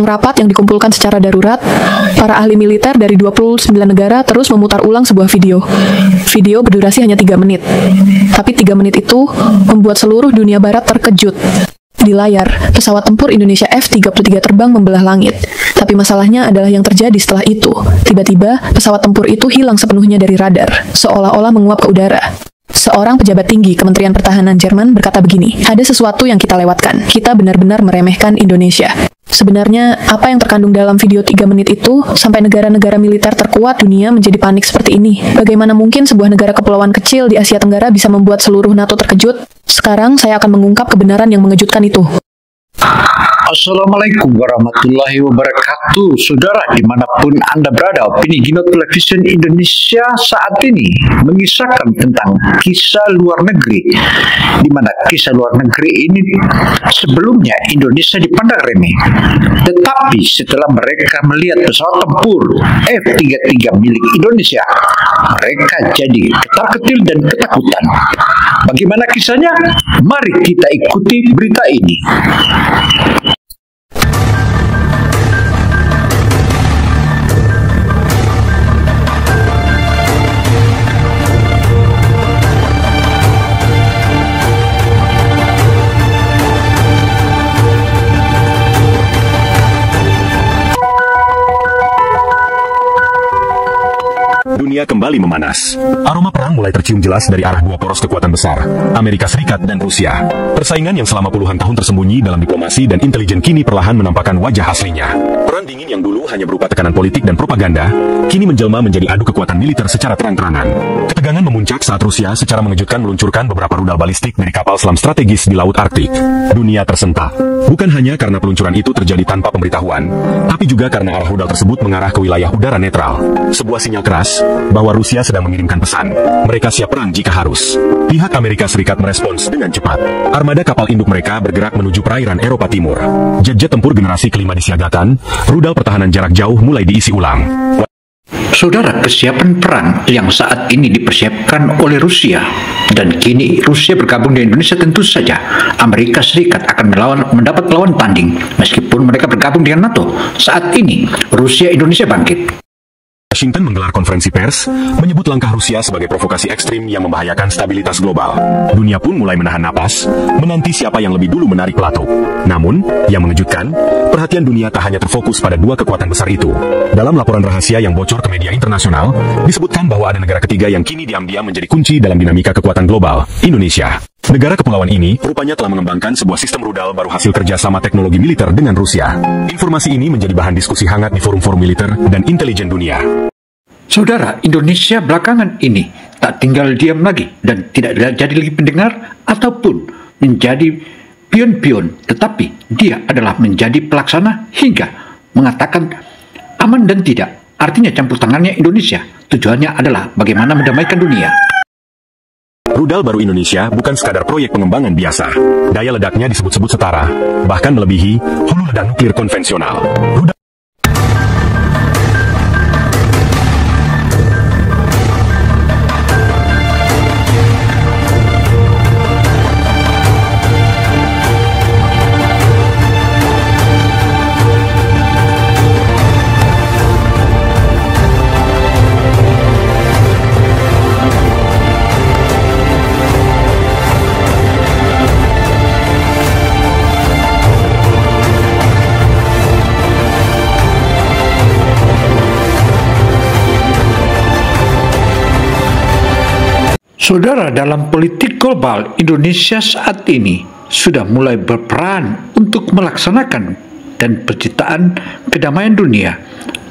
ruang rapat yang dikumpulkan secara darurat, para ahli militer dari 29 negara terus memutar ulang sebuah video. Video berdurasi hanya 3 menit. Tapi 3 menit itu membuat seluruh dunia barat terkejut. Di layar, pesawat tempur Indonesia F-33 terbang membelah langit. Tapi masalahnya adalah yang terjadi setelah itu. Tiba-tiba, pesawat tempur itu hilang sepenuhnya dari radar, seolah-olah menguap ke udara. Seorang pejabat tinggi Kementerian Pertahanan Jerman berkata begini, ada sesuatu yang kita lewatkan. Kita benar-benar meremehkan Indonesia. Sebenarnya, apa yang terkandung dalam video 3 menit itu, sampai negara-negara militer terkuat dunia menjadi panik seperti ini. Bagaimana mungkin sebuah negara kepulauan kecil di Asia Tenggara bisa membuat seluruh NATO terkejut? Sekarang saya akan mengungkap kebenaran yang mengejutkan itu. Assalamualaikum warahmatullahi wabarakatuh. Saudara, dimanapun Anda berada, opini Gino Television Indonesia saat ini mengisahkan tentang kisah luar negeri, di mana kisah luar negeri ini sebelumnya Indonesia dipandang remeh, tetapi setelah mereka melihat pesawat tempur F-33 milik Indonesia, mereka jadi ketar-ketir dan ketakutan. Bagaimana kisahnya? Mari kita ikuti berita ini. Dunia kembali memanas. Aroma perang mulai tercium jelas dari arah dua poros kekuatan besar, Amerika Serikat dan Rusia. Persaingan yang selama puluhan tahun tersembunyi dalam diplomasi dan intelijen kini perlahan menampakkan wajah aslinya. Perang dingin yang dulu hanya berupa tekanan politik dan propaganda, kini menjelma menjadi adu kekuatan militer secara terang-terangan. Ketegangan memuncak saat Rusia secara mengejutkan meluncurkan beberapa rudal balistik dari kapal selam strategis di Laut Arktik. Dunia tersentak. Bukan hanya karena peluncuran itu terjadi tanpa pemberitahuan, tapi juga karena arah rudal tersebut mengarah ke wilayah udara netral. Sebuah sinyal keras bahwa Rusia sedang mengirimkan pesan. Mereka siap perang jika harus. Pihak Amerika Serikat merespons dengan cepat. Armada kapal induk mereka bergerak menuju perairan Eropa Timur. Jet-jet tempur generasi kelima disiagakan, rudal pertahanan jarak jauh mulai diisi ulang. Saudara, kesiapan perang yang saat ini dipersiapkan oleh Rusia dan kini Rusia bergabung di Indonesia, tentu saja Amerika Serikat akan mendapat lawan tanding meskipun mereka bergabung dengan NATO. Saat ini Rusia Indonesia bangkit. Washington menggelar konferensi pers, menyebut langkah Rusia sebagai provokasi ekstrim yang membahayakan stabilitas global. Dunia pun mulai menahan napas, menanti siapa yang lebih dulu menarik pelatuk. Namun, yang mengejutkan, perhatian dunia tak hanya terfokus pada dua kekuatan besar itu. Dalam laporan rahasia yang bocor ke media internasional, disebutkan bahwa ada negara ketiga yang kini diam-diam menjadi kunci dalam dinamika kekuatan global, Indonesia. Negara kepulauan ini rupanya telah mengembangkan sebuah sistem rudal baru hasil kerjasama teknologi militer dengan Rusia. Informasi ini menjadi bahan diskusi hangat di forum-forum militer dan intelijen dunia. Saudara, Indonesia belakangan ini tak tinggal diam lagi dan tidak jadi lagi pendengar ataupun menjadi pion-pion, tetapi dia adalah menjadi pelaksana hingga mengatakan aman dan tidak. Artinya campur tangannya Indonesia. Tujuannya adalah bagaimana mendamaikan dunia. Rudal baru Indonesia bukan sekadar proyek pengembangan biasa. Daya ledaknya disebut-sebut setara, bahkan melebihi hulu ledak nuklir konvensional. Rudal Saudara, dalam politik global, Indonesia saat ini sudah mulai berperan untuk melaksanakan dan penciptaan kedamaian dunia.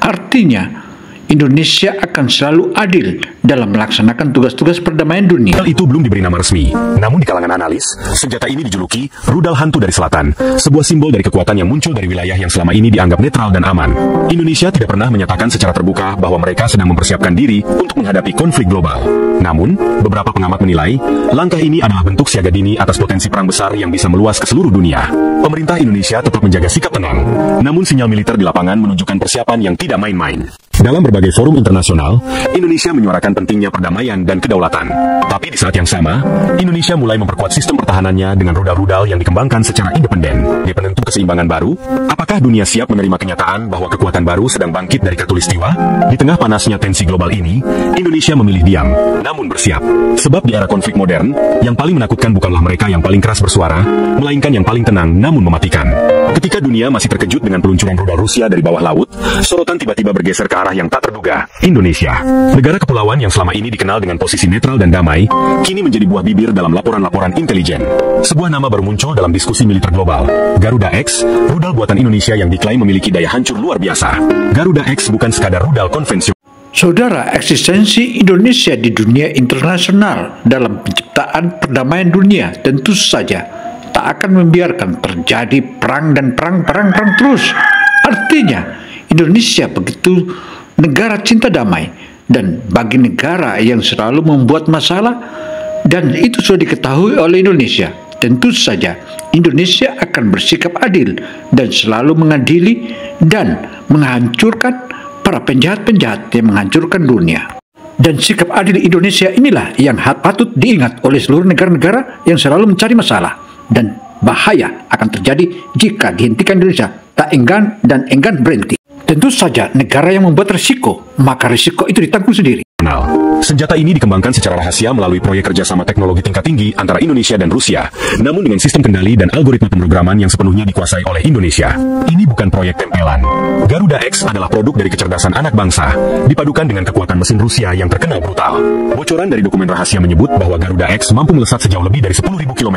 Artinya, Indonesia akan selalu adil dalam melaksanakan tugas-tugas perdamaian dunia. Rudal itu belum diberi nama resmi, namun di kalangan analis, senjata ini dijuluki rudal hantu dari selatan, sebuah simbol dari kekuatan yang muncul dari wilayah yang selama ini dianggap netral dan aman. Indonesia tidak pernah menyatakan secara terbuka bahwa mereka sedang mempersiapkan diri untuk menghadapi konflik global. Namun, beberapa pengamat menilai, langkah ini adalah bentuk siaga dini atas potensi perang besar yang bisa meluas ke seluruh dunia. Pemerintah Indonesia tetap menjaga sikap tenang, namun sinyal militer di lapangan menunjukkan persiapan yang tidak main-main. Dalam berbagai forum internasional, Indonesia menyuarakan pentingnya perdamaian dan kedaulatan. Tapi di saat yang sama, Indonesia mulai memperkuat sistem pertahanannya dengan rudal-rudal yang dikembangkan secara independen. Di penentu keseimbangan baru, apakah dunia siap menerima kenyataan bahwa kekuatan baru sedang bangkit dari Katulistiwa? Di tengah panasnya tensi global ini, Indonesia memilih diam, namun bersiap. Sebab di era konflik modern, yang paling menakutkan bukanlah mereka yang paling keras bersuara, melainkan yang paling tenang namun mematikan. Ketika dunia masih terkejut dengan peluncuran rudal Rusia dari bawah laut, sorotan tiba-tiba bergeser ke arah yang tak terduga, Indonesia. Negara kepulauan yang selama ini dikenal dengan posisi netral dan damai, kini menjadi buah bibir dalam laporan-laporan intelijen. Sebuah nama baru muncul dalam diskusi militer global, Garuda X, rudal buatan Indonesia yang diklaim memiliki daya hancur luar biasa. Garuda X bukan sekadar rudal konvensional. Saudara, eksistensi Indonesia di dunia internasional dalam penciptaan perdamaian dunia tentu saja tak akan membiarkan terjadi perang dan perang terus. Artinya, Indonesia begitu negara cinta damai, dan bagi negara yang selalu membuat masalah, dan itu sudah diketahui oleh Indonesia, tentu saja Indonesia akan bersikap adil dan selalu mengadili dan menghancurkan para penjahat-penjahat yang menghancurkan dunia. Dan sikap adil Indonesia inilah yang patut diingat oleh seluruh negara-negara yang selalu mencari masalah, dan bahaya akan terjadi jika dihentikan Indonesia tak enggan dan enggan berhenti. Tentu saja negara yang membuat risiko, maka risiko itu ditanggung sendiri. Senjata ini dikembangkan secara rahasia melalui proyek kerjasama teknologi tingkat tinggi antara Indonesia dan Rusia, namun dengan sistem kendali dan algoritma pemrograman yang sepenuhnya dikuasai oleh Indonesia. Ini bukan proyek tempelan. Garuda X adalah produk dari kecerdasan anak bangsa, dipadukan dengan kekuatan mesin Rusia yang terkenal brutal. Bocoran dari dokumen rahasia menyebut bahwa Garuda X mampu melesat sejauh lebih dari 10.000 km,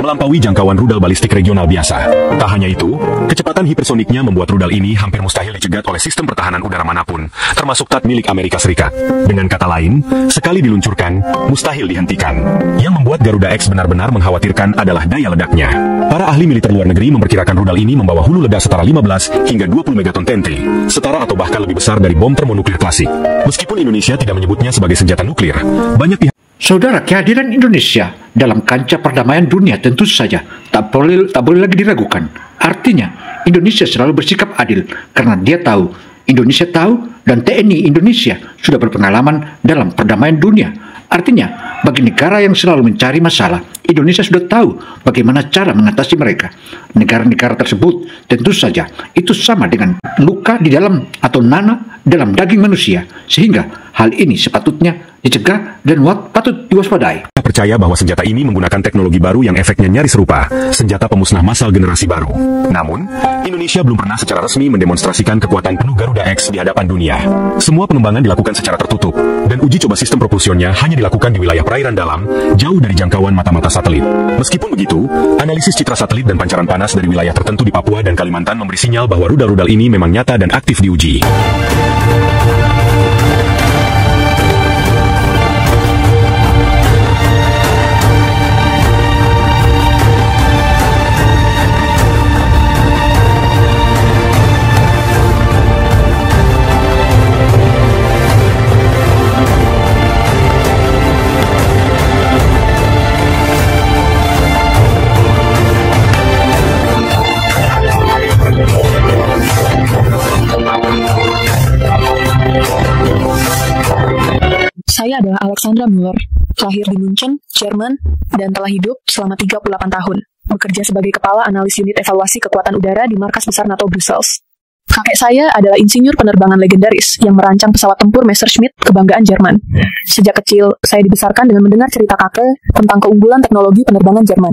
melampaui jangkauan rudal balistik regional biasa. Tak hanya itu, kecepatan hipersoniknya membuat rudal ini hampir mustahil dicegat oleh sistem pertahanan udara manapun, termasuk THAAD milik Amerika Serikat. Dengan kata lain, sekali diluncurkan, mustahil dihentikan. Yang membuat Garuda X benar-benar mengkhawatirkan adalah daya ledaknya. Para ahli militer luar negeri memperkirakan rudal ini membawa hulu ledak setara 15 hingga 20 megaton TNT, setara atau bahkan lebih besar dari bom termonuklir klasik. Meskipun Indonesia tidak menyebutnya sebagai senjata nuklir, banyak pihak... Saudara, kehadiran Indonesia dalam kancah perdamaian dunia tentu saja tak boleh lagi diragukan. Artinya, Indonesia selalu bersikap adil karena dia tahu, Indonesia tahu, dan TNI Indonesia sudah berpengalaman dalam perdamaian dunia. Artinya, bagi negara yang selalu mencari masalah, Indonesia sudah tahu bagaimana cara mengatasi mereka. Negara-negara tersebut tentu saja itu sama dengan luka di dalam atau nanah dalam daging manusia, sehingga hal ini sepatutnya dicegah dan patut diwaspadai. Percaya bahwa senjata ini menggunakan teknologi baru yang efeknya nyaris serupa, senjata pemusnah massal generasi baru. Namun, Indonesia belum pernah secara resmi mendemonstrasikan kekuatan penuh Garuda X di hadapan dunia. Semua pengembangan dilakukan secara tertutup, dan uji coba sistem propulsionnya hanya dilakukan di wilayah perairan dalam, jauh dari jangkauan mata-mata satelit. Meskipun begitu, analisis citra satelit dan pancaran panas dari wilayah tertentu di Papua dan Kalimantan memberi sinyal bahwa rudal-rudal ini memang nyata dan aktif diuji. Saya adalah Alexandra Müller, lahir di München, Jerman, dan telah hidup selama 38 tahun, bekerja sebagai Kepala Analis Unit Evaluasi Kekuatan Udara di Markas Besar NATO Brussels. Kakek saya adalah insinyur penerbangan legendaris yang merancang pesawat tempur Messerschmitt kebanggaan Jerman. Sejak kecil, saya dibesarkan dengan mendengar cerita kakek tentang keunggulan teknologi penerbangan Jerman.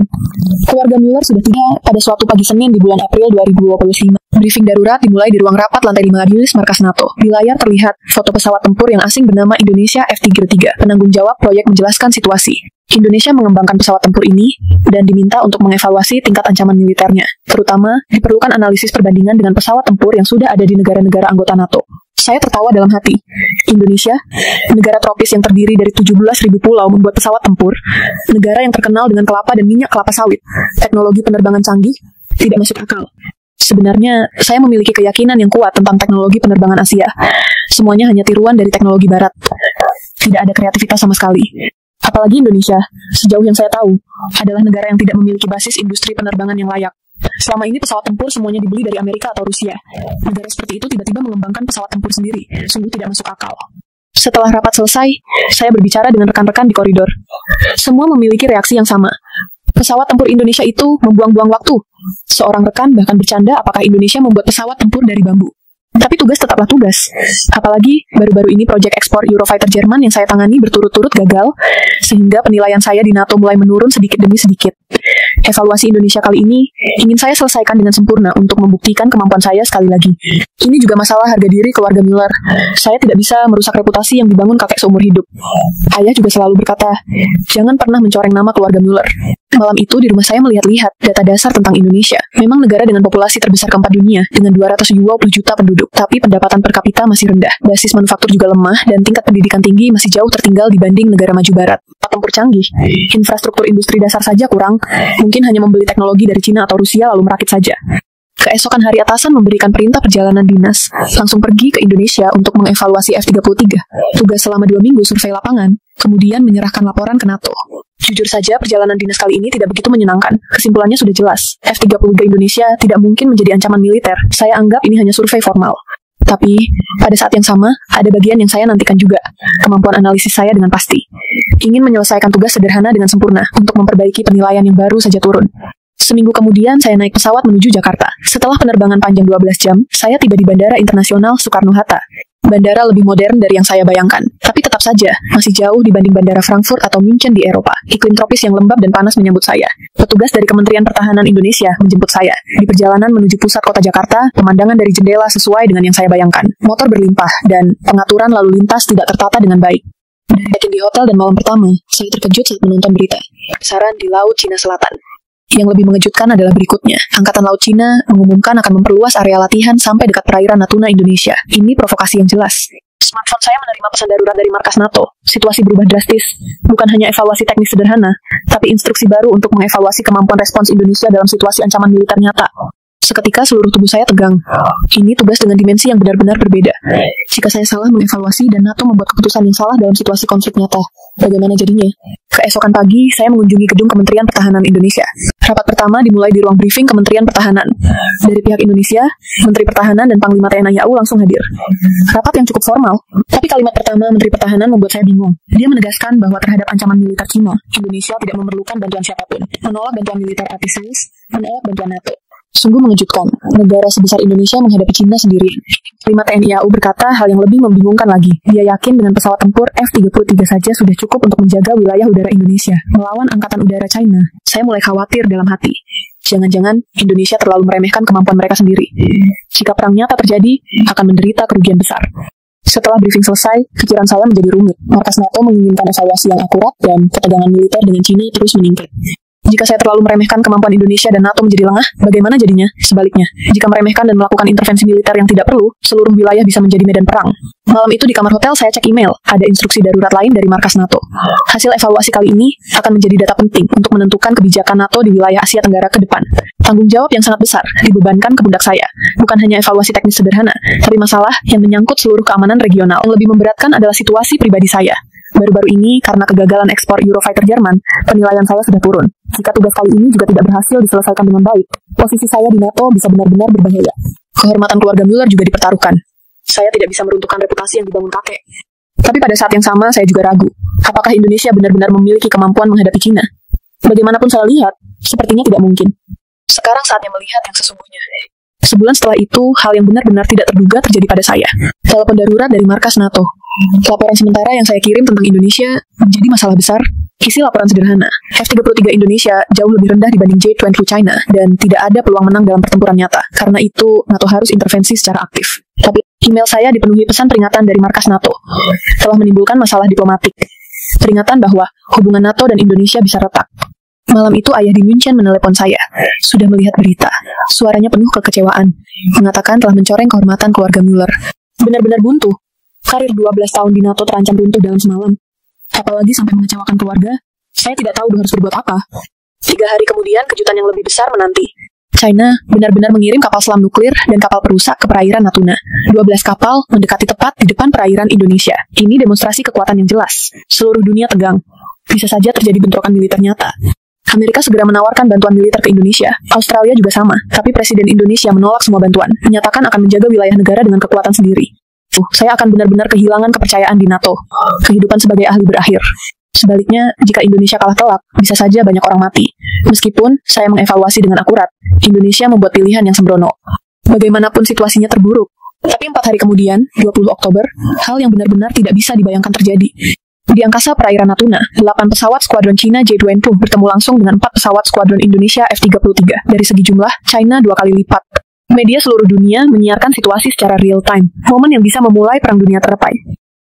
Keluarga Müller sudah tiba pada suatu pagi Senin di bulan April 2025. Briefing darurat dimulai di ruang rapat lantai 5 Adilis Markas NATO. Di layar terlihat foto pesawat tempur yang asing bernama Indonesia F-33. Penanggung jawab proyek menjelaskan situasi. Indonesia mengembangkan pesawat tempur ini dan diminta untuk mengevaluasi tingkat ancaman militernya. Terutama, diperlukan analisis perbandingan dengan pesawat tempur yang sudah ada di negara-negara anggota NATO. Saya tertawa dalam hati. Indonesia, negara tropis yang terdiri dari 17.000 pulau membuat pesawat tempur, negara yang terkenal dengan kelapa dan minyak kelapa sawit. Teknologi penerbangan canggih tidak masuk akal. Sebenarnya, saya memiliki keyakinan yang kuat tentang teknologi penerbangan Asia. Semuanya hanya tiruan dari teknologi Barat. Tidak ada kreativitas sama sekali. Apalagi Indonesia, sejauh yang saya tahu, adalah negara yang tidak memiliki basis industri penerbangan yang layak. Selama ini pesawat tempur semuanya dibeli dari Amerika atau Rusia. Negara seperti itu tiba-tiba mengembangkan pesawat tempur sendiri. Sungguh tidak masuk akal. Setelah rapat selesai, saya berbicara dengan rekan-rekan di koridor. Semua memiliki reaksi yang sama. Pesawat tempur Indonesia itu membuang-buang waktu. Seorang rekan bahkan bercanda apakah Indonesia membuat pesawat tempur dari bambu. Tapi tugas tetaplah tugas. Apalagi baru-baru ini proyek ekspor Eurofighter Jerman yang saya tangani berturut-turut gagal, sehingga penilaian saya di NATO mulai menurun sedikit demi sedikit. Evaluasi Indonesia kali ini ingin saya selesaikan dengan sempurna untuk membuktikan kemampuan saya sekali lagi. Ini juga masalah harga diri keluarga Müller. Saya tidak bisa merusak reputasi yang dibangun kakek seumur hidup. Ayah juga selalu berkata, jangan pernah mencoreng nama keluarga Müller. Malam itu di rumah saya melihat-lihat data dasar tentang Indonesia. Memang negara dengan populasi terbesar keempat dunia dengan 220 juta penduduk, tapi pendapatan per kapita masih rendah. Basis manufaktur juga lemah dan tingkat pendidikan tinggi masih jauh tertinggal dibanding negara maju barat. Tempur canggih, infrastruktur industri dasar saja kurang, mungkin hanya membeli teknologi dari Cina atau Rusia lalu merakit saja. Keesokan hari atasan memberikan perintah perjalanan dinas, langsung pergi ke Indonesia untuk mengevaluasi F-33. Tugas selama 2 minggu survei lapangan, kemudian menyerahkan laporan ke NATO. Jujur saja, perjalanan dinas kali ini tidak begitu menyenangkan. Kesimpulannya sudah jelas, F-33 Indonesia tidak mungkin menjadi ancaman militer. Saya anggap ini hanya survei formal. Tapi, pada saat yang sama, ada bagian yang saya nantikan juga. Kemampuan analisis saya dengan pasti. Ingin menyelesaikan tugas sederhana dengan sempurna untuk memperbaiki penilaian yang baru saja turun. Seminggu kemudian, saya naik pesawat menuju Jakarta. Setelah penerbangan panjang 12 jam, saya tiba di Bandara Internasional Soekarno-Hatta. Bandara lebih modern dari yang saya bayangkan, tapi tetap saja masih jauh dibanding Bandara Frankfurt atau München di Eropa. Iklim tropis yang lembab dan panas menyambut saya. Petugas dari Kementerian Pertahanan Indonesia menjemput saya. Di perjalanan menuju pusat kota Jakarta, pemandangan dari jendela sesuai dengan yang saya bayangkan. Motor berlimpah, dan pengaturan lalu lintas tidak tertata dengan baik. Check-in di hotel dan malam pertama, saya terkejut saat menonton berita. Besaran di Laut Cina Selatan. Yang lebih mengejutkan adalah berikutnya. Angkatan Laut Cina mengumumkan akan memperluas area latihan sampai dekat perairan Natuna Indonesia. Ini provokasi yang jelas. Smartphone saya menerima pesan darurat dari markas NATO. Situasi berubah drastis. Bukan hanya evaluasi teknis sederhana, tapi instruksi baru untuk mengevaluasi kemampuan respons Indonesia dalam situasi ancaman militer nyata. Seketika seluruh tubuh saya tegang. Ini tugas dengan dimensi yang benar-benar berbeda. Jika saya salah mengevaluasi dan NATO membuat keputusan yang salah dalam situasi konflik nyata, bagaimana jadinya? Keesokan pagi, saya mengunjungi gedung Kementerian Pertahanan Indonesia. Rapat pertama dimulai di ruang briefing Kementerian Pertahanan. Dari pihak Indonesia, Menteri Pertahanan dan Panglima TNI AU langsung hadir. Rapat yang cukup formal, tapi kalimat pertama Menteri Pertahanan membuat saya bingung. Dia menegaskan bahwa terhadap ancaman militer Cina, Indonesia tidak memerlukan bantuan siapapun. Menolak bantuan militer artificial, menolak bantuan NATO. Sungguh mengejutkan, negara sebesar Indonesia menghadapi Cina sendiri. Panglima TNI AU berkata hal yang lebih membingungkan lagi. Dia yakin dengan pesawat tempur F-33 saja sudah cukup untuk menjaga wilayah udara Indonesia melawan angkatan udara China. Saya mulai khawatir dalam hati. Jangan-jangan Indonesia terlalu meremehkan kemampuan mereka sendiri. Jika perang nyata terjadi, akan menderita kerugian besar. Setelah briefing selesai, pikiran saya menjadi rumit. Markas NATO menginginkan evaluasi yang akurat dan ketegangan militer dengan Cina terus meningkat. Jika saya terlalu meremehkan kemampuan Indonesia dan NATO menjadi lengah, bagaimana jadinya? Sebaliknya, jika meremehkan dan melakukan intervensi militer yang tidak perlu, seluruh wilayah bisa menjadi medan perang. Malam itu di kamar hotel saya cek email, ada instruksi darurat lain dari markas NATO. Hasil evaluasi kali ini akan menjadi data penting untuk menentukan kebijakan NATO di wilayah Asia Tenggara ke depan. Tanggung jawab yang sangat besar dibebankan ke pundak saya. Bukan hanya evaluasi teknis sederhana, tapi masalah yang menyangkut seluruh keamanan regional. Yang lebih memberatkan adalah situasi pribadi saya. Baru-baru ini, karena kegagalan ekspor Eurofighter Jerman, penilaian saya sudah turun. Jika tugas kali ini juga tidak berhasil diselesaikan dengan baik, posisi saya di NATO bisa benar-benar berbahaya. Kehormatan keluarga Müller juga dipertaruhkan. Saya tidak bisa meruntuhkan reputasi yang dibangun kakek. Tapi pada saat yang sama, saya juga ragu. Apakah Indonesia benar-benar memiliki kemampuan menghadapi Cina? Bagaimanapun saya lihat, sepertinya tidak mungkin. Sekarang saatnya melihat yang sesungguhnya. Sebulan setelah itu, hal yang benar-benar tidak terduga terjadi pada saya. Telepon darurat dari markas NATO. Laporan sementara yang saya kirim tentang Indonesia menjadi masalah besar. Isi laporan sederhana. F-33 Indonesia jauh lebih rendah dibanding J-20 China dan tidak ada peluang menang dalam pertempuran nyata. Karena itu, NATO harus intervensi secara aktif. Tapi email saya dipenuhi pesan peringatan dari markas NATO. Telah menimbulkan masalah diplomatik. Peringatan bahwa hubungan NATO dan Indonesia bisa retak. Malam itu ayah di München menelepon saya. Sudah melihat berita. Suaranya penuh kekecewaan. Mengatakan telah mencoreng kehormatan keluarga Müller. Benar-benar buntu. Karir 12 tahun di NATO terancam runtuh dalam semalam. Apalagi sampai mengecewakan keluarga, saya tidak tahu harus berbuat apa. 3 hari kemudian, kejutan yang lebih besar menanti. China benar-benar mengirim kapal selam nuklir dan kapal perusak ke perairan Natuna. 12 kapal mendekati tepat di depan perairan Indonesia. Ini demonstrasi kekuatan yang jelas. Seluruh dunia tegang. Bisa saja terjadi bentrokan militer nyata. Amerika segera menawarkan bantuan militer ke Indonesia. Australia juga sama, tapi Presiden Indonesia menolak semua bantuan, menyatakan akan menjaga wilayah negara dengan kekuatan sendiri. Saya akan benar-benar kehilangan kepercayaan di NATO. Kehidupan sebagai ahli berakhir. Sebaliknya, jika Indonesia kalah telak, bisa saja banyak orang mati. Meskipun saya mengevaluasi dengan akurat, Indonesia membuat pilihan yang sembrono. Bagaimanapun situasinya terburuk. Tapi 4 hari kemudian, 20 Oktober, hal yang benar-benar tidak bisa dibayangkan terjadi. Di angkasa perairan Natuna, 8 pesawat skuadron Cina J-20 bertemu langsung dengan 4 pesawat skuadron Indonesia F-33. Dari segi jumlah, China 2 kali lipat. Media seluruh dunia menyiarkan situasi secara real time, momen yang bisa memulai perang dunia terlepai.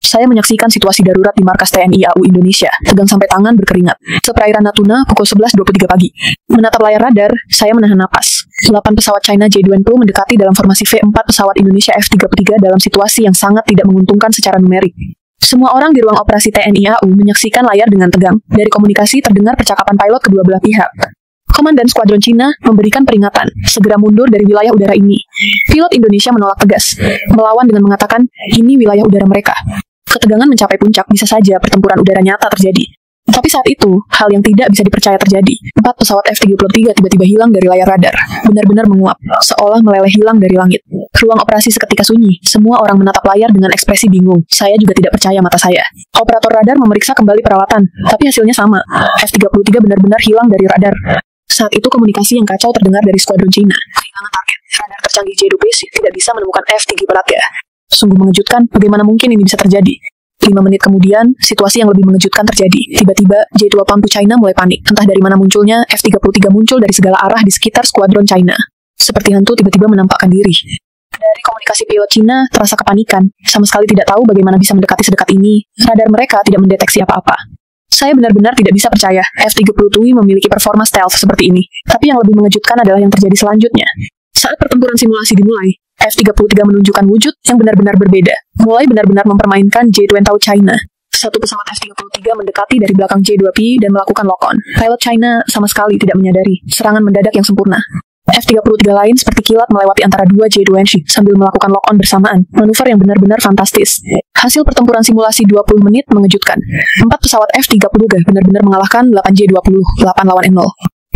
Saya menyaksikan situasi darurat di markas TNI AU Indonesia, tegang sampai tangan berkeringat. Seperairan Natuna, pukul 11.23 pagi. Menatap layar radar, saya menahan napas. 8 pesawat China J-20 mendekati dalam formasi V4 pesawat Indonesia F-33 dalam situasi yang sangat tidak menguntungkan secara numerik. Semua orang di ruang operasi TNI AU menyaksikan layar dengan tegang. Dari komunikasi terdengar percakapan pilot kedua belah pihak. Komandan skuadron Cina memberikan peringatan, segera mundur dari wilayah udara ini. Pilot Indonesia menolak tegas, melawan dengan mengatakan, ini wilayah udara mereka. Ketegangan mencapai puncak, bisa saja pertempuran udara nyata terjadi. Tapi saat itu, hal yang tidak bisa dipercaya terjadi. 4 pesawat F-33 tiba-tiba hilang dari layar radar. Benar-benar menguap, seolah meleleh hilang dari langit. Ruang operasi seketika sunyi. Semua orang menatap layar dengan ekspresi bingung. Saya juga tidak percaya mata saya. Operator radar memeriksa kembali peralatan, tapi hasilnya sama. F-33 benar-benar hilang dari radar. Saat itu komunikasi yang kacau terdengar dari skuadron Cina. Kehilangan target. Radar tercanggih J-20 tidak bisa menemukan F-33. Sungguh mengejutkan, bagaimana mungkin ini bisa terjadi? 5 menit kemudian, situasi yang lebih mengejutkan terjadi. Tiba-tiba, J-2 pampu China mulai panik. Entah dari mana munculnya, F-33 muncul dari segala arah di sekitar skuadron China. Seperti hantu tiba-tiba menampakkan diri. Dari komunikasi pilot Cina, terasa kepanikan. Sama sekali tidak tahu bagaimana bisa mendekati sedekat ini. Radar mereka tidak mendeteksi apa-apa. Saya benar-benar tidak bisa percaya F-33 memiliki performa stealth seperti ini. Tapi yang lebih mengejutkan adalah yang terjadi selanjutnya. Saat pertempuran simulasi dimulai, F-33 menunjukkan wujud yang benar-benar berbeda. Mulai benar-benar mempermainkan J-20 China. Satu pesawat F-33 mendekati dari belakang J-2P dan melakukan lock-on. Pilot China sama sekali tidak menyadari serangan mendadak yang sempurna. F-33 lain seperti kilat melewati antara 2 J-20 sambil melakukan lock-on bersamaan. Manuver yang benar-benar fantastis. Hasil pertempuran simulasi 20 menit mengejutkan. 4 pesawat F-33 benar-benar mengalahkan 8 J-20, 8 lawan 0.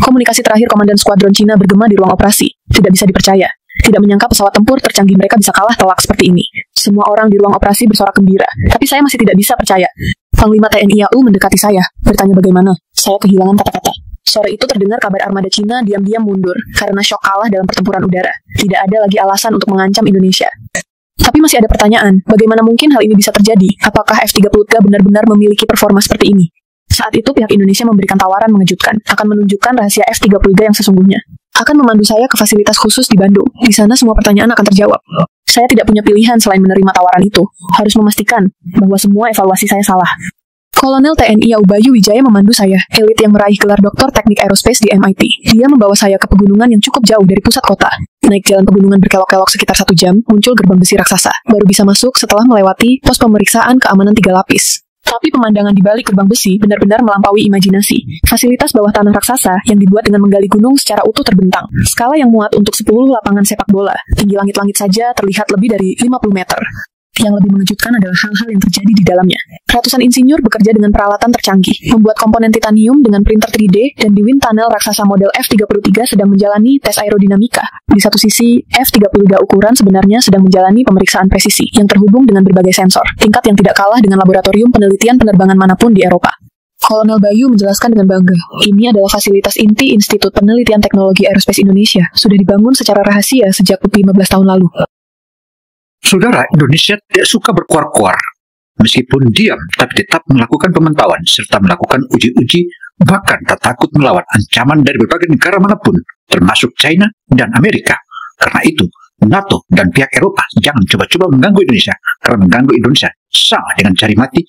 Komunikasi terakhir Komandan Skuadron Cina bergema di ruang operasi. Tidak bisa dipercaya. Tidak menyangka pesawat tempur tercanggih mereka bisa kalah telak seperti ini. Semua orang di ruang operasi bersorak gembira. Tapi saya masih tidak bisa percaya. Panglima TNI AU mendekati saya, bertanya bagaimana. Saya kehilangan kata-kata. Sore itu terdengar kabar armada Cina diam-diam mundur karena syok kalah dalam pertempuran udara. Tidak ada lagi alasan untuk mengancam Indonesia. Tapi masih ada pertanyaan, bagaimana mungkin hal ini bisa terjadi? Apakah F-33 benar-benar memiliki performa seperti ini? Saat itu pihak Indonesia memberikan tawaran mengejutkan, akan menunjukkan rahasia F-33 yang sesungguhnya. Akan memandu saya ke fasilitas khusus di Bandung. Di sana semua pertanyaan akan terjawab. Saya tidak punya pilihan selain menerima tawaran itu. Harus memastikan bahwa semua evaluasi saya salah. Kolonel TNI Bayu Wijaya memandu saya, elit yang meraih gelar Doktor Teknik Aerospace di MIT. Dia membawa saya ke pegunungan yang cukup jauh dari pusat kota. Naik jalan pegunungan berkelok-kelok sekitar 1 jam, muncul gerbang besi raksasa. Baru bisa masuk setelah melewati pos pemeriksaan keamanan 3 lapis. Tapi pemandangan di balik gerbang besi benar-benar melampaui imajinasi. Fasilitas bawah tanah raksasa yang dibuat dengan menggali gunung secara utuh terbentang. Skala yang muat untuk 10 lapangan sepak bola. Tinggi langit-langit saja terlihat lebih dari 50 meter. Yang lebih mengejutkan adalah hal-hal yang terjadi di dalamnya. Ratusan insinyur bekerja dengan peralatan tercanggih, membuat komponen titanium dengan printer 3D, dan di wind tunnel raksasa model F-33 sedang menjalani tes aerodinamika. Di satu sisi, F-33 ukuran sebenarnya sedang menjalani pemeriksaan presisi, yang terhubung dengan berbagai sensor, tingkat yang tidak kalah dengan laboratorium penelitian penerbangan manapun di Eropa. Kolonel Bayu menjelaskan dengan bangga, ini adalah fasilitas inti Institut Penelitian Teknologi Aerospace Indonesia, sudah dibangun secara rahasia sejak 15 tahun lalu. Saudara, Indonesia tidak suka berkuar-kuar. Meskipun diam, tapi tetap melakukan pemantauan serta melakukan uji-uji, bahkan tak takut melawan ancaman dari berbagai negara manapun, termasuk China dan Amerika. Karena itu, NATO dan pihak Eropa jangan coba-coba mengganggu Indonesia, karena mengganggu Indonesia sama dengan cari mati.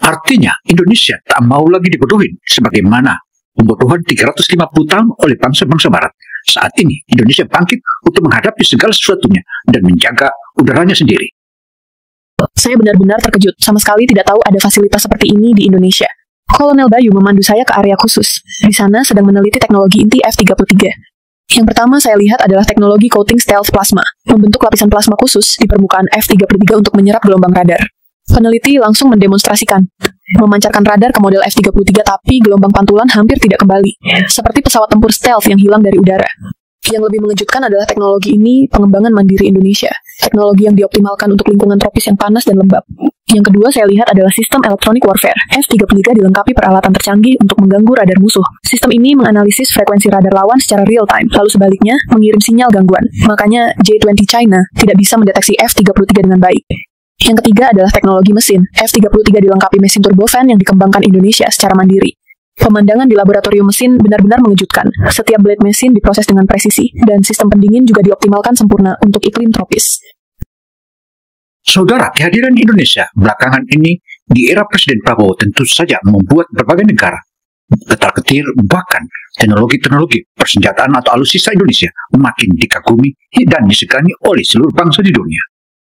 Artinya, Indonesia tak mau lagi dibodohin, sebagaimana pembodohan 350 tahun oleh bangsa-bangsa Barat. Saat ini, Indonesia bangkit untuk menghadapi segala sesuatunya dan menjaga udaranya sendiri. Saya benar-benar terkejut, sama sekali tidak tahu ada fasilitas seperti ini di Indonesia. Kolonel Bayu memandu saya ke area khusus. Di sana sedang meneliti teknologi inti F-33. Yang pertama saya lihat adalah teknologi coating stealth plasma, membentuk lapisan plasma khusus di permukaan F-33 untuk menyerap gelombang radar. Peneliti langsung mendemonstrasikan, memancarkan radar ke model F-33 tapi gelombang pantulan hampir tidak kembali, seperti pesawat tempur stealth yang hilang dari udara. Yang lebih mengejutkan adalah teknologi ini pengembangan mandiri Indonesia, teknologi yang dioptimalkan untuk lingkungan tropis yang panas dan lembab. Yang kedua saya lihat adalah sistem electronic warfare. F-33 dilengkapi peralatan tercanggih untuk mengganggu radar musuh. Sistem ini menganalisis frekuensi radar lawan secara real time, lalu sebaliknya mengirim sinyal gangguan. Makanya J-20 China tidak bisa mendeteksi F-33 dengan baik. Yang ketiga adalah teknologi mesin. F-33 dilengkapi mesin turbofan yang dikembangkan Indonesia secara mandiri. Pemandangan di laboratorium mesin benar-benar mengejutkan. Setiap blade mesin diproses dengan presisi, dan sistem pendingin juga dioptimalkan sempurna untuk iklim tropis. Saudara, kehadiran Indonesia belakangan ini di era Presiden Prabowo tentu saja membuat berbagai negara ketar-ketir, bahkan teknologi-teknologi persenjataan atau alutsista Indonesia makin dikagumi dan disegani oleh seluruh bangsa di dunia.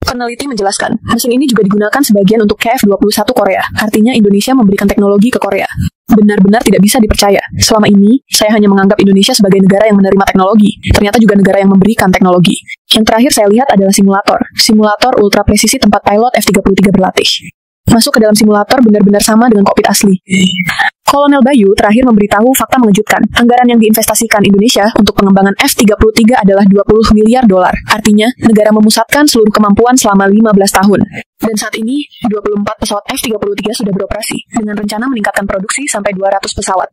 Peneliti menjelaskan, mesin ini juga digunakan sebagian untuk KF-21 Korea. Artinya Indonesia memberikan teknologi ke Korea. Benar-benar tidak bisa dipercaya. Selama ini, saya hanya menganggap Indonesia sebagai negara yang menerima teknologi. Ternyata juga negara yang memberikan teknologi. Yang terakhir saya lihat adalah simulator. Simulator ultra presisi tempat pilot F-33 berlatih. Masuk ke dalam simulator benar-benar sama dengan kokpit asli. Kolonel Bayu terakhir memberitahu fakta mengejutkan. Anggaran yang diinvestasikan Indonesia untuk pengembangan F-33 adalah 20 miliar dolar. Artinya, negara memusatkan seluruh kemampuan selama 15 tahun. Dan saat ini, 24 pesawat F-33 sudah beroperasi, dengan rencana meningkatkan produksi sampai 200 pesawat.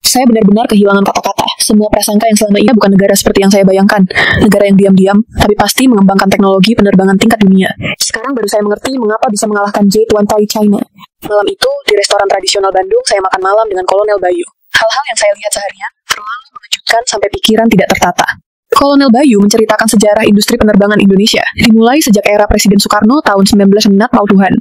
Saya benar-benar kehilangan kata-kata. Semua prasangka yang selama ini bukan negara seperti yang saya bayangkan. Negara yang diam-diam, tapi pasti mengembangkan teknologi penerbangan tingkat dunia. Sekarang baru saya mengerti mengapa bisa mengalahkan J-20 China. Malam itu, di restoran tradisional Bandung, saya makan malam dengan Kolonel Bayu. Hal-hal yang saya lihat seharian terlalu mengejutkan sampai pikiran tidak tertata. Kolonel Bayu menceritakan sejarah industri penerbangan Indonesia, dimulai sejak era Presiden Soekarno tahun 19 Tuhan.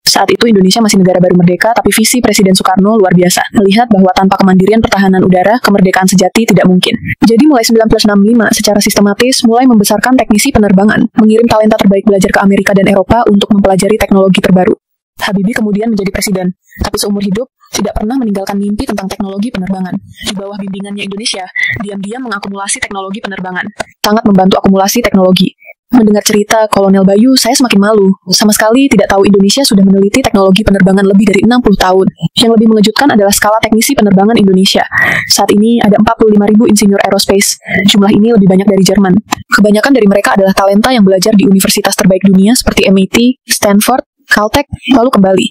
Saat itu Indonesia masih negara baru merdeka, tapi visi Presiden Soekarno luar biasa. Melihat bahwa tanpa kemandirian pertahanan udara, kemerdekaan sejati tidak mungkin. Jadi mulai 1965, secara sistematis mulai membesarkan teknisi penerbangan, mengirim talenta terbaik belajar ke Amerika dan Eropa untuk mempelajari teknologi terbaru. Habibie kemudian menjadi presiden, tapi seumur hidup tidak pernah meninggalkan mimpi tentang teknologi penerbangan. Di bawah bimbingannya Indonesia, diam-diam mengakumulasi teknologi penerbangan, sangat membantu akumulasi teknologi. Mendengar cerita Kolonel Bayu, saya semakin malu. Sama sekali tidak tahu Indonesia sudah meneliti teknologi penerbangan lebih dari 60 tahun. Yang lebih mengejutkan adalah skala teknisi penerbangan Indonesia. Saat ini ada 45.000 insinyur aerospace. Jumlah ini lebih banyak dari Jerman. Kebanyakan dari mereka adalah talenta yang belajar di universitas terbaik dunia seperti MIT, Stanford, Caltech, lalu kembali.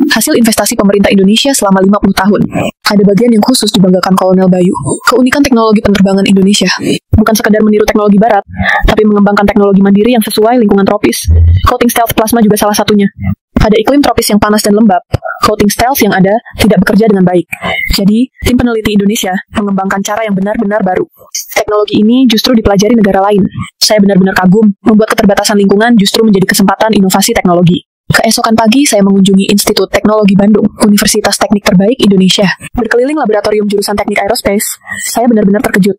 Hasil investasi pemerintah Indonesia selama 50 tahun. Ada bagian yang khusus dibanggakan Kolonel Bayu. Keunikan teknologi penerbangan Indonesia. Bukan sekedar meniru teknologi barat, tapi mengembangkan teknologi mandiri yang sesuai lingkungan tropis. Coating stealth plasma juga salah satunya. Pada iklim tropis yang panas dan lembab, coating stealth yang ada tidak bekerja dengan baik. Jadi, tim peneliti Indonesia mengembangkan cara yang benar-benar baru. Teknologi ini justru dipelajari negara lain. Saya benar-benar kagum, membuat keterbatasan lingkungan justru menjadi kesempatan inovasi teknologi. Keesokan pagi, saya mengunjungi Institut Teknologi Bandung, Universitas Teknik terbaik Indonesia. Berkeliling laboratorium jurusan teknik aerospace, saya benar-benar terkejut.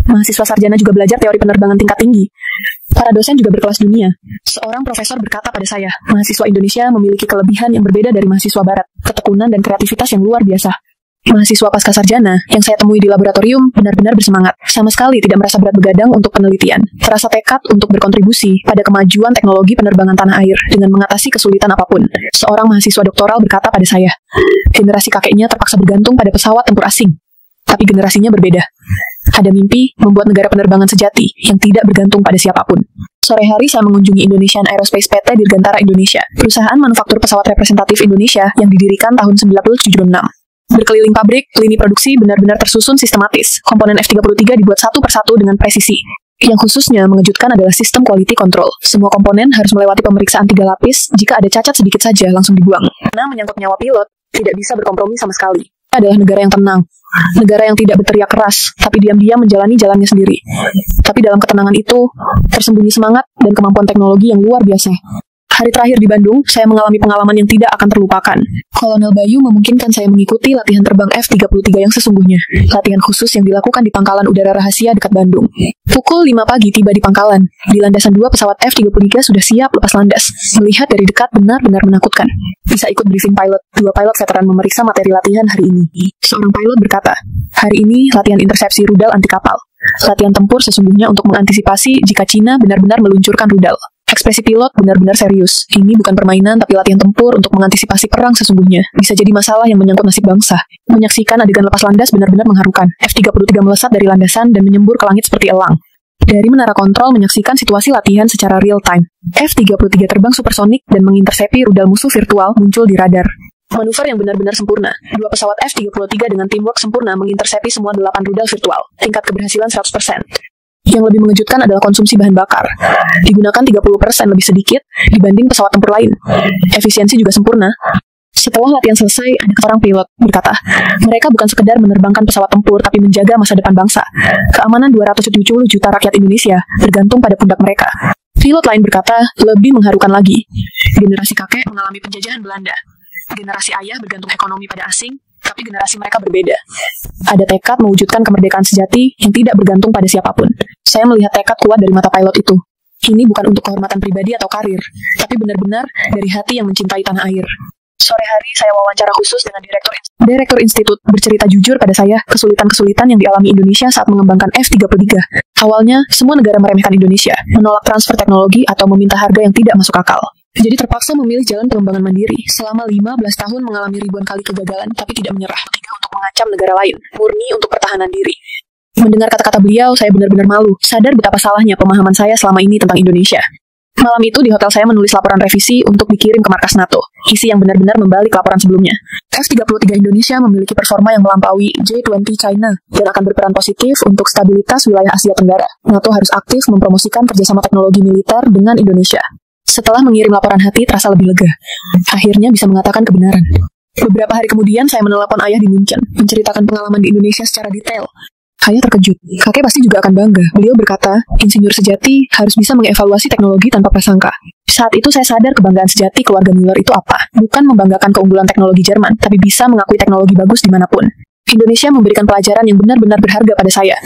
Mahasiswa sarjana juga belajar teori penerbangan tingkat tinggi. Para dosen juga berkelas dunia. Seorang profesor berkata pada saya, mahasiswa Indonesia memiliki kelebihan yang berbeda dari mahasiswa barat, ketekunan dan kreativitas yang luar biasa. Mahasiswa pasca sarjana yang saya temui di laboratorium benar-benar bersemangat, sama sekali tidak merasa berat begadang untuk penelitian, terasa tekad untuk berkontribusi pada kemajuan teknologi penerbangan tanah air dengan mengatasi kesulitan apapun. Seorang mahasiswa doktoral berkata pada saya, generasi kakeknya terpaksa bergantung pada pesawat tempur asing, tapi generasinya berbeda. Ada mimpi membuat negara penerbangan sejati yang tidak bergantung pada siapapun. Sore hari saya mengunjungi Indonesian Aerospace PT Dirgantara Indonesia, perusahaan manufaktur pesawat representatif Indonesia yang didirikan tahun 1976. Berkeliling pabrik, lini produksi benar-benar tersusun sistematis. Komponen F-33 dibuat satu persatu dengan presisi. Yang khususnya mengejutkan adalah sistem quality control. Semua komponen harus melewati pemeriksaan 3 lapis. Jika ada cacat sedikit saja, langsung dibuang. Karena menyangkut nyawa pilot, tidak bisa berkompromi sama sekali. Adalah negara yang tenang. Negara yang tidak berteriak keras, tapi diam-diam menjalani jalannya sendiri. Tapi dalam ketenangan itu, tersembunyi semangat dan kemampuan teknologi yang luar biasa. Hari terakhir di Bandung, saya mengalami pengalaman yang tidak akan terlupakan. Kolonel Bayu memungkinkan saya mengikuti latihan terbang F-33 yang sesungguhnya. Latihan khusus yang dilakukan di pangkalan udara rahasia dekat Bandung. Pukul 5 pagi tiba di pangkalan. Di landasan 2 pesawat F-33 sudah siap lepas landas. Melihat dari dekat benar-benar menakutkan. Bisa ikut briefing pilot. 2 pilot veteran memeriksa materi latihan hari ini. Seorang pilot berkata, hari ini latihan intersepsi rudal anti kapal. Latihan tempur sesungguhnya untuk mengantisipasi jika Cina benar-benar meluncurkan rudal. Ekspresi pilot benar-benar serius. Ini bukan permainan tapi latihan tempur untuk mengantisipasi perang sesungguhnya. Bisa jadi masalah yang menyangkut nasib bangsa. Menyaksikan adegan lepas landas benar-benar mengharukan. F-33 melesat dari landasan dan menyembur ke langit seperti elang. Dari menara kontrol menyaksikan situasi latihan secara real time. F-33 terbang supersonik dan mengintersepi rudal musuh virtual muncul di radar. Manuver yang benar-benar sempurna. Dua pesawat F-33 dengan teamwork sempurna mengintersepi semua 8 rudal virtual. Tingkat keberhasilan 100%. Yang lebih mengejutkan adalah konsumsi bahan bakar. Digunakan 30% lebih sedikit dibanding pesawat tempur lain. Efisiensi juga sempurna. Setelah latihan selesai, ada seorang pilot berkata, mereka bukan sekedar menerbangkan pesawat tempur, tapi menjaga masa depan bangsa. Keamanan 270 juta rakyat Indonesia bergantung pada pundak mereka. Pilot lain berkata, lebih mengharukan lagi. Generasi kakek mengalami penjajahan Belanda. Generasi ayah bergantung ekonomi pada asing, tapi generasi mereka berbeda. Ada tekad mewujudkan kemerdekaan sejati yang tidak bergantung pada siapapun. Saya melihat tekad kuat dari mata pilot itu. Ini bukan untuk kehormatan pribadi atau karir, tapi benar-benar dari hati yang mencintai tanah air. Sore hari, saya wawancara khusus dengan Direktur Institut bercerita jujur pada saya kesulitan-kesulitan yang dialami Indonesia saat mengembangkan F-33. Awalnya, semua negara meremehkan Indonesia, menolak transfer teknologi atau meminta harga yang tidak masuk akal. Jadi terpaksa memilih jalan pengembangan mandiri. Selama 15 tahun mengalami ribuan kali kegagalan, tapi tidak menyerah. Tidak untuk mengancam negara lain, murni untuk pertahanan diri. Mendengar kata-kata beliau, saya benar-benar malu, sadar betapa salahnya pemahaman saya selama ini tentang Indonesia. Malam itu di hotel saya menulis laporan revisi untuk dikirim ke markas NATO, isi yang benar-benar membalik laporan sebelumnya. F-33 Indonesia memiliki performa yang melampaui J-20 China dan akan berperan positif untuk stabilitas wilayah Asia Tenggara. NATO harus aktif mempromosikan kerjasama teknologi militer dengan Indonesia. Setelah mengirim laporan hati, terasa lebih lega. Akhirnya bisa mengatakan kebenaran. Beberapa hari kemudian, saya menelpon ayah di Munchen, menceritakan pengalaman di Indonesia secara detail. Ayah terkejut. Kakek pasti juga akan bangga. Beliau berkata, insinyur sejati harus bisa mengevaluasi teknologi tanpa prasangka. Saat itu saya sadar kebanggaan sejati keluarga Müller itu apa. Bukan membanggakan keunggulan teknologi Jerman, tapi bisa mengakui teknologi bagus dimanapun. Indonesia memberikan pelajaran yang benar-benar berharga pada saya.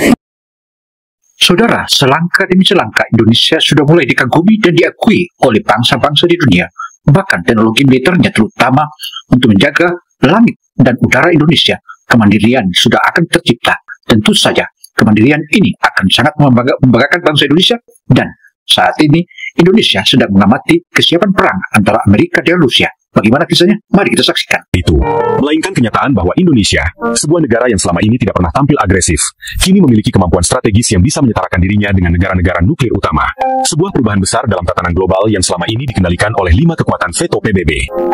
Saudara, selangkah demi selangkah Indonesia sudah mulai dikagumi dan diakui oleh bangsa-bangsa di dunia. Bahkan teknologi militernya terutama untuk menjaga langit dan udara Indonesia. Kemandirian sudah akan tercipta. Tentu saja, kemandirian ini akan sangat membanggakan bangsa Indonesia dan saat ini Indonesia sedang mengamati kesiapan perang antara Amerika dan Rusia. Bagaimana kisahnya? Mari kita saksikan. Itu, melainkan kenyataan bahwa Indonesia, sebuah negara yang selama ini tidak pernah tampil agresif, kini memiliki kemampuan strategis yang bisa menyetarakan dirinya dengan negara-negara nuklir utama. Sebuah perubahan besar dalam tatanan global yang selama ini dikendalikan oleh 5 kekuatan veto PBB.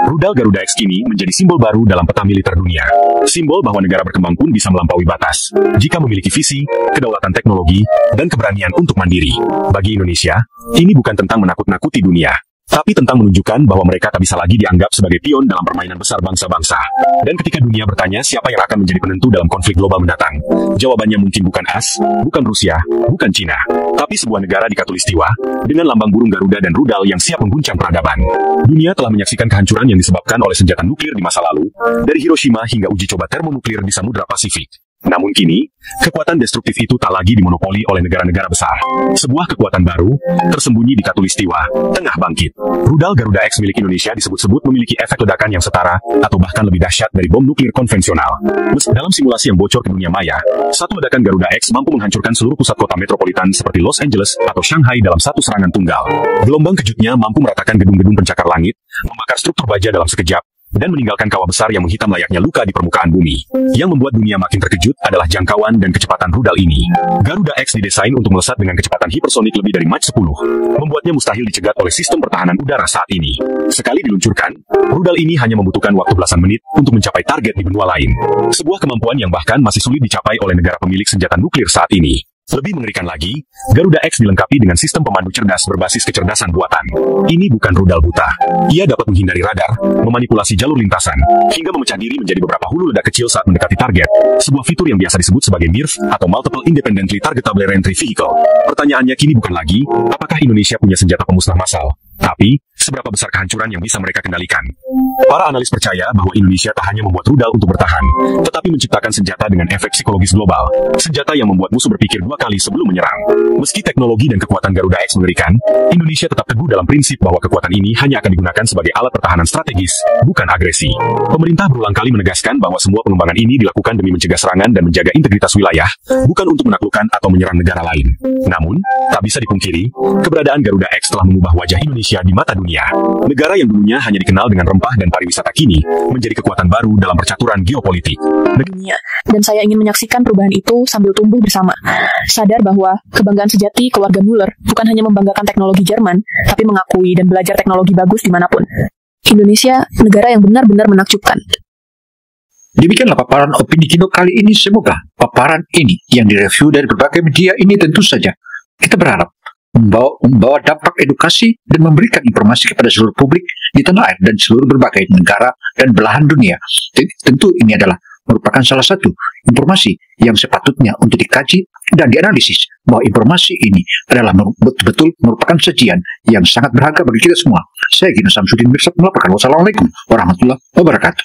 Rudal Garuda X kini menjadi simbol baru dalam peta militer dunia. Simbol bahwa negara berkembang pun bisa melampaui batas, jika memiliki visi, kedaulatan teknologi, dan keberanian untuk mandiri. Bagi Indonesia, ini bukan tentang menakut-nakuti dunia, tapi tentang menunjukkan bahwa mereka tak bisa lagi dianggap sebagai pion dalam permainan besar bangsa-bangsa. Dan ketika dunia bertanya siapa yang akan menjadi penentu dalam konflik global mendatang, jawabannya mungkin bukan AS, bukan Rusia, bukan Cina, tapi sebuah negara di Khatulistiwa, dengan lambang burung Garuda dan rudal yang siap mengguncang peradaban. Dunia telah menyaksikan kehancuran yang disebabkan oleh senjata nuklir di masa lalu, dari Hiroshima hingga uji coba termonuklir di Samudra Pasifik. Namun kini, kekuatan destruktif itu tak lagi dimonopoli oleh negara-negara besar. Sebuah kekuatan baru, tersembunyi di Khatulistiwa, tengah bangkit. Rudal Garuda X milik Indonesia disebut-sebut memiliki efek ledakan yang setara, atau bahkan lebih dahsyat dari bom nuklir konvensional. Dalam simulasi yang bocor ke dunia maya, satu ledakan Garuda X mampu menghancurkan seluruh pusat kota metropolitan seperti Los Angeles atau Shanghai dalam satu serangan tunggal. Gelombang kejutnya mampu meratakan gedung-gedung pencakar langit, membakar struktur baja dalam sekejap, dan meninggalkan kawah besar yang menghitam layaknya luka di permukaan bumi. Yang membuat dunia makin terkejut adalah jangkauan dan kecepatan rudal ini. Garuda X didesain untuk melesat dengan kecepatan hipersonik lebih dari Mach 10, membuatnya mustahil dicegat oleh sistem pertahanan udara saat ini. Sekali diluncurkan, rudal ini hanya membutuhkan waktu belasan menit untuk mencapai target di benua lain. Sebuah kemampuan yang bahkan masih sulit dicapai oleh negara pemilik senjata nuklir saat ini. Lebih mengerikan lagi, Garuda X dilengkapi dengan sistem pemandu cerdas berbasis kecerdasan buatan. Ini bukan rudal buta. Ia dapat menghindari radar, memanipulasi jalur lintasan, hingga memecah diri menjadi beberapa hulu ledak kecil saat mendekati target. Sebuah fitur yang biasa disebut sebagai MIRV atau Multiple Independently Targetable Reentry Vehicle. Pertanyaannya kini bukan lagi, apakah Indonesia punya senjata pemusnah massal? Tapi, seberapa besar kehancuran yang bisa mereka kendalikan. Para analis percaya bahwa Indonesia tak hanya membuat rudal untuk bertahan, tetapi menciptakan senjata dengan efek psikologis global, senjata yang membuat musuh berpikir 2 kali sebelum menyerang. Meski teknologi dan kekuatan Garuda X mengerikan, Indonesia tetap teguh dalam prinsip bahwa kekuatan ini hanya akan digunakan sebagai alat pertahanan strategis, bukan agresi. Pemerintah berulang kali menegaskan bahwa semua pengembangan ini dilakukan demi mencegah serangan dan menjaga integritas wilayah, bukan untuk menaklukkan atau menyerang negara lain. Namun, tak bisa dipungkiri, keberadaan Garuda X telah mengubah wajah Indonesia di mata dunia. Negara yang dulunya hanya dikenal dengan rempah dan pariwisata kini menjadi kekuatan baru dalam percaturan geopolitik. Dunia. Dan saya ingin menyaksikan perubahan itu sambil tumbuh bersama. Sadar bahwa kebanggaan sejati keluarga Mueller bukan hanya membanggakan teknologi Jerman, tapi mengakui dan belajar teknologi bagus dimanapun. Indonesia, negara yang benar-benar menakjubkan. Demikianlah paparan opini Kino kali ini. Semoga paparan ini yang direview dari berbagai media ini tentu saja kita berharap membawa dampak edukasi dan memberikan informasi kepada seluruh publik di tanah air dan seluruh berbagai negara dan belahan dunia. Tentu ini adalah merupakan salah satu informasi yang sepatutnya untuk dikaji dan dianalisis, bahwa informasi ini adalah betul-betul merupakan sajian yang sangat berharga bagi kita semua. Saya Gino Samsudin Mirsad melaporkan. Wassalamualaikum warahmatullahi wabarakatuh.